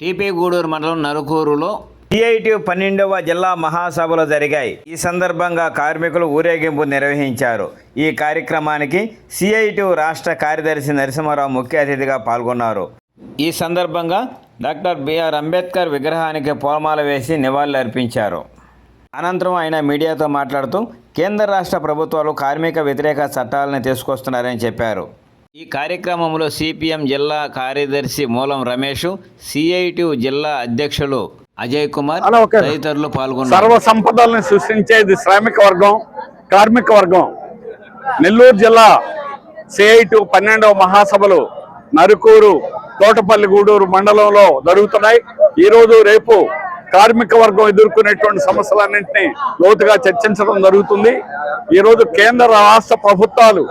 TP Gudur మండలం నరుకూరులో CITU 12వ జిల్లా మహాసభలు జరిగాయి. ఈ సందర్భంగా కార్మికులు ఊరేగింపు నిర్వహించారు. ఈ కార్యక్రమానికి సిఐటియు రాష్ట్ర కార్యదర్శి నరసింహారావు ముఖ్య అతిథిగా పాల్గొన్నారు. ఈ సందర్భంగా డాక్టర్ బిఆర్ అంబేద్కర్ విగ్రహానికి పూలమాల వేసి నివాళులర్పించారు. అనంతరం ఆయన మీడియాతో మాట్లాడుతూ కేంద్ర రాష్ట్ర ప్రభుత్వాలు కార్మిక వ్యతిరేక చట్టాలను తీసుకొస్తున్నారని చెప్పారు. ఈ కార్యక్రమంలో సిపిఎం జిల్లా కార్యదర్శి మూలం రమేష్, సిఐటియు జిల్లా అధ్యక్షులు అజయ్ కుమార్ తదితరులు పాల్గొన్నారు. సర్వ సంపదల్ని సృష్టించేది శ్రామిక వర్గం, కార్మిక వర్గం. నెల్లూరు జిల్లా సిఐటియు 12వ మహాసభలు నరుకూరు, తోటపల్లి గూడూరు మండలంలో జరుగుతున్నాయి. ఈరోజు రేపు కార్మిక వర్గం ఎదుర్కొనేటువంటి సమస్యలన్నింటినీ లోతుగా చర్చించడం జరుగుతుంది. ఈరోజు కేంద్ర రాష్ట్ర ప్రభుత్వాలు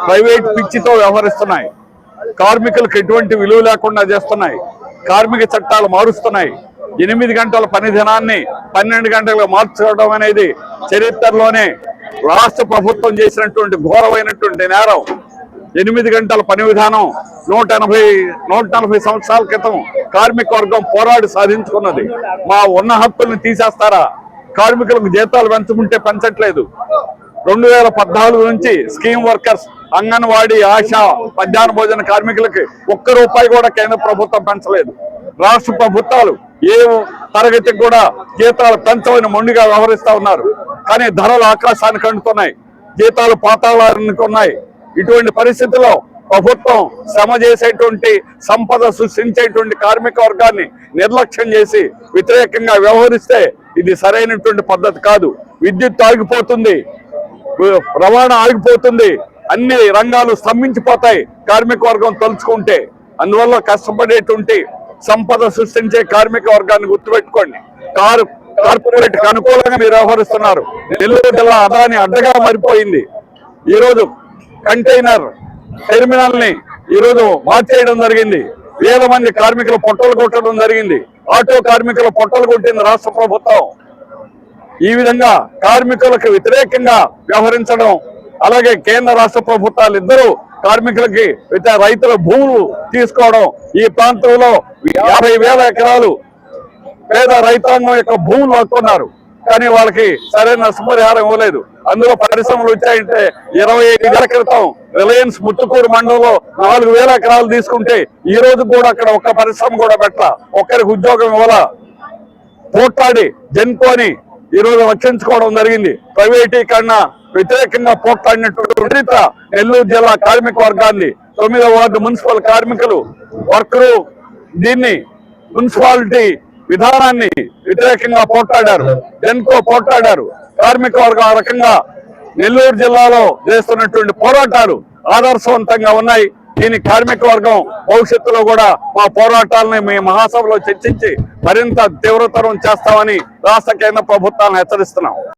ప్రైవేట్ పిచ్చితో వ్యవహరిస్తున్నాయి. కార్మికులకు ఎటువంటి విలువ లేకుండా చేస్తున్నాయి. కార్మిక చట్టాలు మారుస్తున్నాయి. 8 గంటల పని దినాన్ని 12 గంటలుగా మార్చడం అనేది చరిత్రలోనే రాష్ట్ర ప్రభుత్వం చేసినటువంటి ఘోరమైనటువంటి నేరం. 8 గంటల పని విధానం 140 సంవత్సరాల క్రితం కార్మిక వర్గం పోరాడి సాధించుకున్నది. మా ఉన్న హక్కుల్ని తీసేస్తారా? కార్మికులకు జీతాలు పెంచుకుంటే పెంచట్లేదు. 2014 నుంచి స్కీమ్ వర్కర్స్, అంగన్వాడీ, ఆశా, మధ్యాహ్న భోజన కార్మికులకి ₹1 కూడా కేంద్ర ప్రభుత్వం పెంచలేదు. రాష్ట్ర ప్రభుత్వాలు ఏ తరగతికి కూడా జీతాలు పెంచమని మొండిగా వ్యవహరిస్తా ఉన్నారు. కానీ ధరలు ఆకాశానికి అంటున్నాయి, జీతాలు పాతాళానికి ఉన్నాయి. ఇటువంటి పరిస్థితుల్లో ప్రభుత్వం శ్రమ చేసేటువంటి, సంపద సృష్టించేటువంటి కార్మిక వర్గాన్ని నిర్లక్ష్యం చేసి వ్యతిరేకంగా వ్యవహరిస్తే ఇది సరైనటువంటి పద్ధతి కాదు. విద్యుత్ ఆగిపోతుంది, రవాణా ఆగిపోతుంది, అన్ని రంగాలు స్తంభించిపోతాయి కార్మిక వర్గం తలుచుకుంటే. అందువల్ల కష్టపడేటువంటి, సంపద సృష్టించే కార్మిక వర్గాన్ని గుర్తుపెట్టుకోండి. కార్పొరేట్ అనుకూలంగా మీరు వ్యవహరిస్తున్నారు. నెల్లూరు జిల్లా అదాని అడ్డగా మారిపోయింది. ఈరోజు కంటైనర్ టెర్మినల్ ని ఈరోజు మార్చేయడం జరిగింది. వేల మంది కార్మికుల పొట్టలు కొట్టడం జరిగింది. ఆటో కార్మికుల పొట్టలు కొట్టింది రాష్ట్ర ప్రభుత్వం. ఈ విధంగా కార్మికులకు వ్యతిరేకంగా వ్యవహరించడం, అలాగే కేంద్ర రాష్ట్ర ప్రభుత్వాలు ఇద్దరు కార్మికులకి రైతుల భూములు తీసుకోవడం. ఈ ప్రాంతంలో 50,000 ఎకరాలు పేద రైతాంగం యొక్క భూములు హక్కున్నారు. కానీ వాళ్ళకి సరైన నష్టపరిహారం ఇవ్వలేదు. అందులో పరిశ్రమలు వచ్చాయంటే 25 ఏళ్ల క్రితం రిలయన్స్ ముత్తుకూరు మండలంలో 4,000 ఎకరాలు తీసుకుంటే ఈ రోజు కూడా అక్కడ ఒక్క పరిశ్రమ కూడా పెట్టాల, ఒక్కరికి ఉద్యోగం ఇవ్వాల. పోట్లాడి జెన్కోని ఈరోజు రక్షించుకోవడం జరిగింది. ప్రైవేటీకరణ వ్యతిరేకంగా పోట్లాడినటువంటి చరిత్ర నెల్లూరు జిల్లా కార్మిక వర్గాన్ని. 9వ వార్డు మున్సిపల్ కార్మికులు, వర్కరు దీన్ని మున్సిపాలిటీ విధానాన్ని వ్యతిరేకంగా పోట్లాడారు. జెన్కో పోట్లాడారు. కార్మిక వర్గం ఆ రకంగా నెల్లూరు జిల్లాలో చేస్తున్నటువంటి పోరాటాలు ఆదర్శవంతంగా ఉన్నాయి. దీని కార్మిక వర్గం భవిష్యత్తులో కూడా మా పోరాటాలని మీ మహాసభలో చర్చించి మరింత తీవ్రతరం చేస్తామని రాష్ట్ర కేంద్ర ప్రభుత్వాలను హెచ్చరిస్తున్నాం.